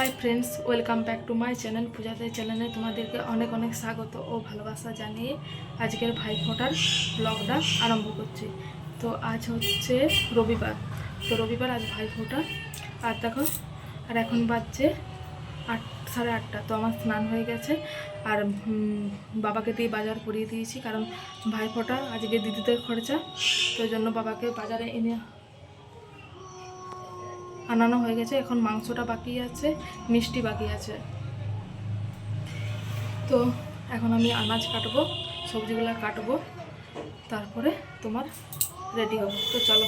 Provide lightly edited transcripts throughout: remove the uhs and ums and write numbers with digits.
High friends, welcome back to my channel. পূজাদের চ্যানেলে তোমাদেরকে অনেক অনেক স্বাগত ও ভালোবাসা জানিয়ে আজকের ভাইফোঁটার ব্লগটা আরম্ভ করছি। তো আজ হচ্ছে রবিবার, তো রবিবার আজ ভাইফোঁটা। আর দেখো, আর এখন বাজছে 8, সাড়ে 8টা। তো আমার স্নান হয়ে গেছে আর বাবাকে দিয়ে বাজার করিয়ে দিয়েছি, কারণ ভাইফোঁটা আজকে দিদিদের খরচা, তো ওই জন্য বাবাকে বাজারে এনে আনানো হয়ে গেছে। এখন মাংসটা বাকি আছে, মিষ্টি বাকি আছে। তো এখন আমি আনাজ কাটবো, সবজিগুলো কাটবো, তারপরে তোমার রেডি হবো। তো চলো।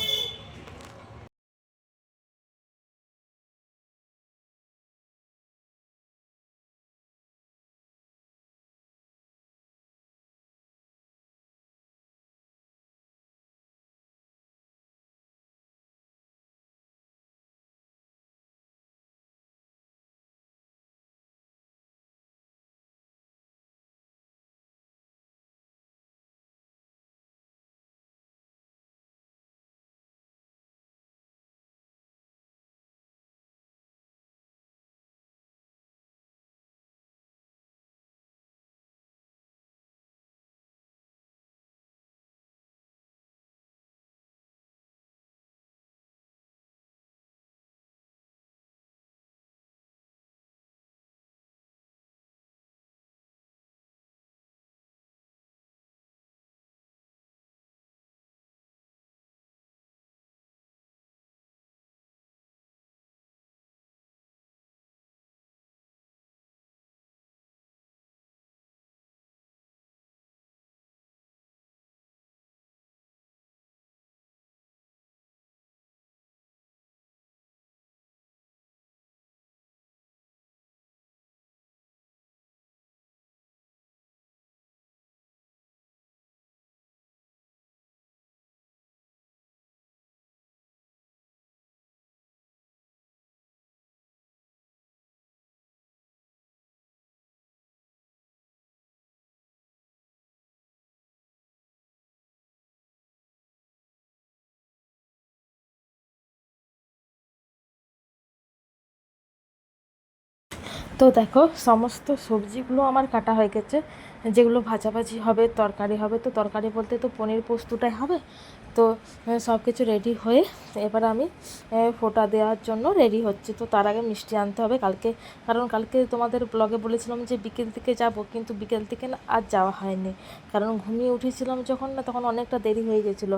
তো দেখো, সমস্ত সবজিগুলো আমার কাটা হয়ে গেছে, যেগুলো ভাজাভাজি হবে, তরকারি হবে। তো তরকারি বলতে তো পনির পোস্তটাই হবে। তো সব কিছু রেডি হয়ে এবার আমি ফোঁটা দেওয়ার জন্য রেডি হচ্ছে। তো তার আগে মিষ্টি আনতে হবে কালকে, কারণ কালকে তোমাদের ব্লগে বলেছিলাম যে বিকেল থেকে যাব, কিন্তু বিকেল থেকে না আজ যাওয়া হয়নি, কারণ ঘুমিয়ে উঠেছিলাম যখন, না তখন অনেকটা দেরি হয়ে গেছিলো।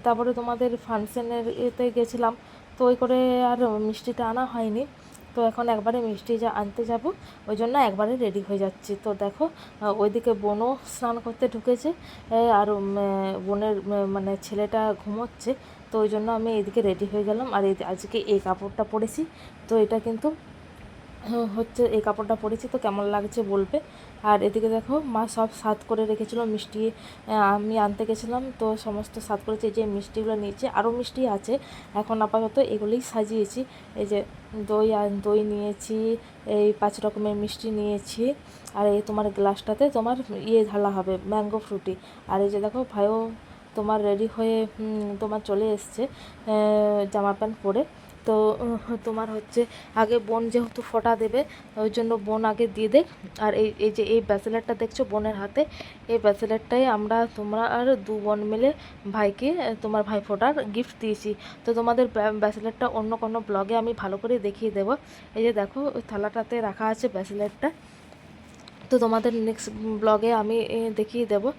তারপরে তোমাদের ফাংশনের এতে গেছিলাম, তো ওই করে আর মিষ্টিটা আনা হয়নি। তো এখন একবারে মিষ্টি যা আনতে যাব, ওই জন্য একবারে রেডি হয়ে যাচ্ছি। তো দেখো, ওইদিকে বোনও স্নান করতে ঢুকেছে, আর বোনের মানে ছেলেটা ঘুমোচ্ছে। তো ওই জন্য আমি এদিকে রেডি হয়ে গেলাম। আর আজকে এই কাপড়টা পরেছি, তো এটা কিন্তু হচ্ছে এই কাপড়টা পরেছি, তো কেমন লাগছে বলবে। আর এদিকে দেখো, মা সব সাত করে রেখেছিল মিষ্টি, আমি আনতে গেছিলাম, তো সমস্ত সাত করেছি। এই যে মিষ্টিগুলো নিয়েছি, আরও মিষ্টি আছে, এখন আপাতত এগুলোই সাজিয়েছি। এই যে দই নিয়েছি, এই 5 রকমের মিষ্টি নিয়েছি, আর এই তোমার গ্লাসটাতে তোমার ঢালা হবে ম্যাঙ্গো ফ্রুটি। আর এই যে দেখো, ভাইও তোমার রেডি হয়ে তোমার চলে এসছে জামা প্যান্ট পরে। তো তোমার হচ্ছে আগে বোন যেহেতু ফোঁটা দেবে, ওই জন্য বোন আগে দিয়ে দেখ। আর এই যে এই ব্যাসলেটটা দেখছো বোনের হাতে, এই ব্যাসলেটটাই আমরা তোমরা আর 2 বোন মিলে ভাইকে তোমার ভাই ফোঁটার গিফট দিয়েছি। তো তোমাদের ব্যাসলেটটা অন্য কোনো ব্লগে আমি ভালো করে দেখিয়ে দেবো। এই যে দেখো, ওই থালাটাতে রাখা আছে ব্যাসলেটটা, তো তোমাদের নেক্সট ব্লগে আমি দেখিয়ে দেবো,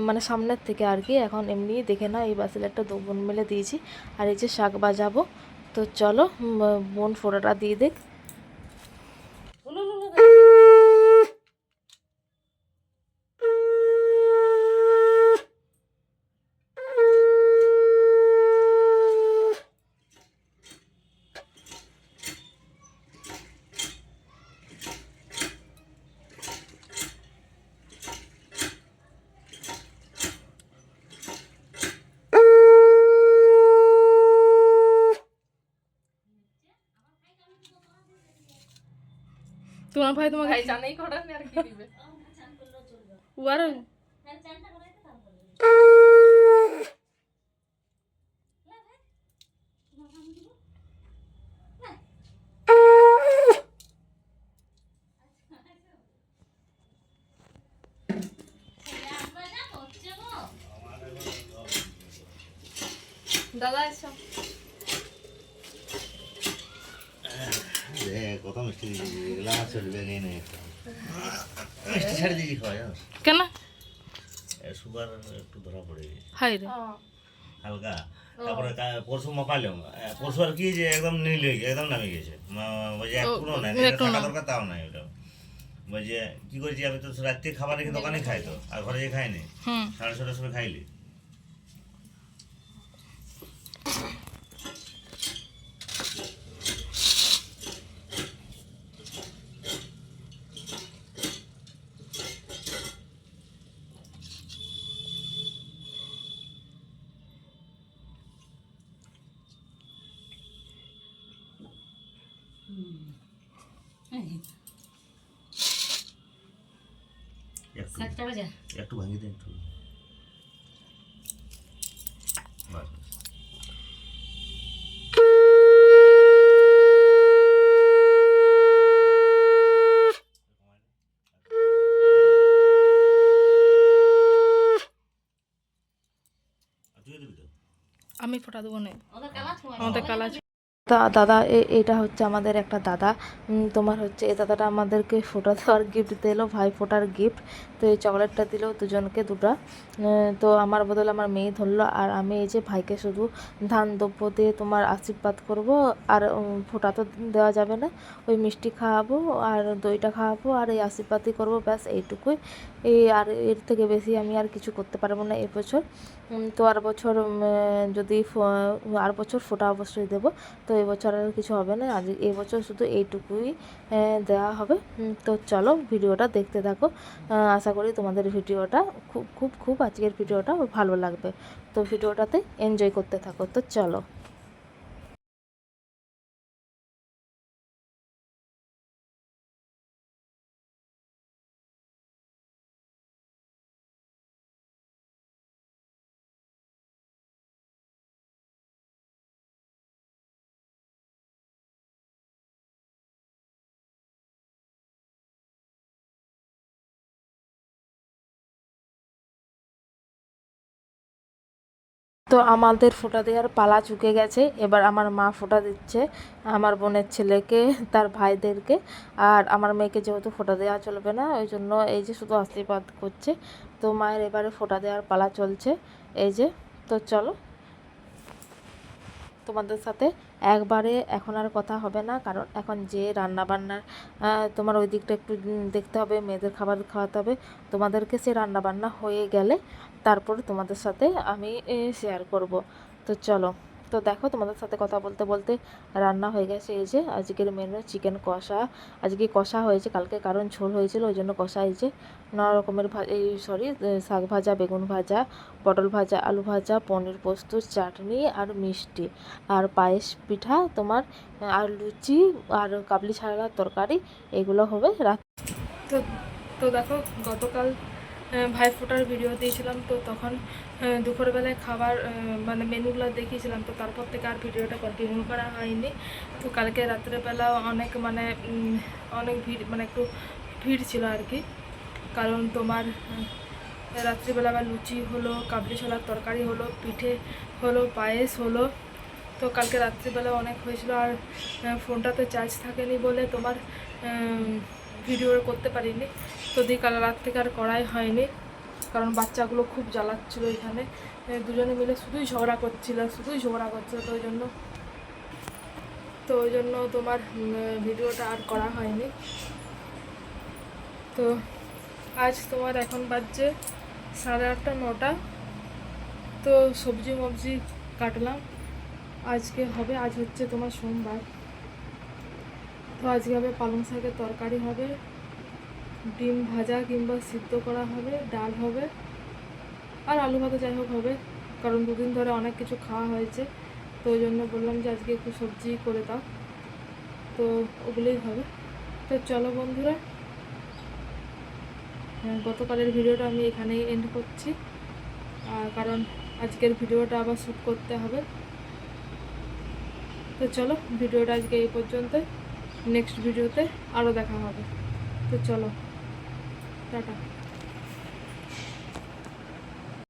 মানে সামনের থেকে আর কি। এখন এমনি দেখে না, এই ব্যাসলেটটা 2 বোন মিলে দিয়েছি। আর এই যে শাক বাজাবো, তো চলো বোন ফোড়াটা দিয়ে দেখ। তোমার ভাই তোমাকে জানাই করার আর কি দিবে ও আর দাদা এসো। কত মিষ্টি দিয়েছি, এগুলো আমার চলবে না। মিষ্টি ছাড়ি দিয়েছি খাওয়া জানো, কেন? সুগার একটু ধরা পড়ে গেছে হাই রে হালকা। তারপরে পরশু মাপালাম, পরশু আর কি যে একদম নীল হয়ে গেছে, একদম নামে গেছে। ওই যে একটু নাই, থাকা দরকার তাও নাই। ওটা ওই যে কি করেছি আমি, তো রাত্রে খাবার রেখে দোকানে খাই, তো আর ঘরে যে খাইনি, 6:30টার সময় খাইলি। একটু ভাঙিয়ে দে, একটু বাস। আমি ফোটা দেবো না, আমাদের কালা। দাদা এটা হচ্ছে আমাদের একটা দাদা, তোমার হচ্ছে এই দাদাটা আমাদেরকে ফোটা দেওয়ার গিফট দিলো, ভাই ফোটার গিফট। তো এই চকলেটটা দিল দুজনকে দুটা। তো আমার বদলে আমার মেয়ে ধরলো, আর আমি এই যে ভাইকে শুধু ধান দ্রব্য দিয়ে তোমার আশীর্বাদ করব। আর ফোটা তো দেওয়া যাবে না, ওই মিষ্টি খাওয়াবো আর দইটা খাওয়াবো আর এই আশীর্বাদই করবো, ব্যাস এইটুকুই। আর এর থেকে বেশি আমি আর কিছু করতে পারবো না এবছর। তো আর বছর যদি আর বছর ফোটা অবশ্যই দেবো। তো এবছর আর কিছু হবে না, আজ এবছর শুধু এইটুকুই দেওয়া হবে। তো চলো ভিডিওটা দেখতে থাকো, আশা করি তোমাদের ভিডিওটা খুব খুব খুব আজকের ভিডিওটা ভালো লাগবে। তো ভিডিওটাতে এনজয় করতে থাকো, তো চলো। তো আমাদের ফোঁটা দেওয়ার পালা চুকে গেছে, এবার আমার মা ফোঁটা দিচ্ছে আমার বোনের ছেলেকে, তার ভাইদেরকে। আর আমার মেয়েকে যেহেতু ফোঁটা দেওয়া চলবে না, ওই জন্য এই যে শুধু আশীর্বাদ করছে। তো মায়ের এবারে ফোঁটা দেওয়ার পালা চলছে, এই যে। তো চলো, তোমাদের সাথে একবারে এখন আর কথা হবে না, কারণ এখন যে রান্না বান্নার তোমার ওই দিকটা একটু দেখতে হবে, মেয়েদের খাবার খাওয়াতে হবে তোমাদেরকে। সে রান্না বান্না হয়ে গেলে তারপর তোমাদের সাথে আমি শেয়ার করব। তো চলো, তো দেখো তোমাদের সাথে কথা বলতে বলতে রান্না হয়ে গেছে। এই যে আজকের মেনু চিকেন কষা, আজকে কষা হয়েছে, কালকে কারণ ঝোল হয়েছিল ওই জন্য কষা হয়েছে। নানা রকমের শাক ভাজা, বেগুন ভাজা, পটল ভাজা, আলু ভাজা, পনির পোস্ত, চাটনি আর মিষ্টি, আর পায়েস পিঠা তোমার, আর লুচি, আর কাবলি ছাড়ার তরকারি, এগুলো হবে রাত। তো তো দেখো, গতকাল ভাইফোঁটার ভিডিও দিয়েছিলাম, তো তখন দুপুরবেলায় খাবার মানে মেনুগুলো দেখিয়েছিলাম। তো তারপর থেকে আর ভিডিওটা কন্টিনিউ করা হয়নি। তো কালকে রাত্রেবেলা অনেক ভিড়, মানে একটু ভিড় ছিল আর কি, কারণ তোমার রাত্রিবেলা আবার লুচি হলো, কাবলি ছোলার তরকারি হলো, পিঠে হলো, পায়েস হলো। তো কালকে রাত্রিবেলা অনেক হয়েছিল, আর ফোনটাতে চার্জ থাকেনি বলে তোমার ভিডিও করতে পারিনি। তো কাল রাত থেকে আর করাই হয়নি, কারণ বাচ্চাগুলো খুব জ্বালাচ্ছিল এখানে, দুজনে মিলে শুধুই ঝগড়া করছিল। তো ওই জন্য তোমার ভিডিওটা আর করা হয়নি। তো আজ তোমার এখন বাজছে 8:30 9টা। তো সবজি কাটলাম, আজকে হবে, আজ হচ্ছে তোমার সোমবার। তো আজকে হবে পালং শাকের তরকারি হবে, ডিম ভাজা কিংবা সিদ্ধ করা হবে, ডাল হবে, আর আলু ভাতে যাই হোক হবে, কারণ দুদিন ধরে অনেক কিছু খাওয়া হয়েছে। তো ওই জন্য বললাম যে আজকে একটু সবজি করে দাও, তো ওগুলোই হবে। তো চলো বন্ধুরা, গতকালের ভিডিওটা আমি এখানেই এন্ড করছি, কারণ আজকের ভিডিওটা আবার শ্যুট করতে হবে। তো চলো, ভিডিওটা আজকে এই পর্যন্ত, নেক্সট ভিডিওতে আরও দেখা হবে। তো চলো, টাটা।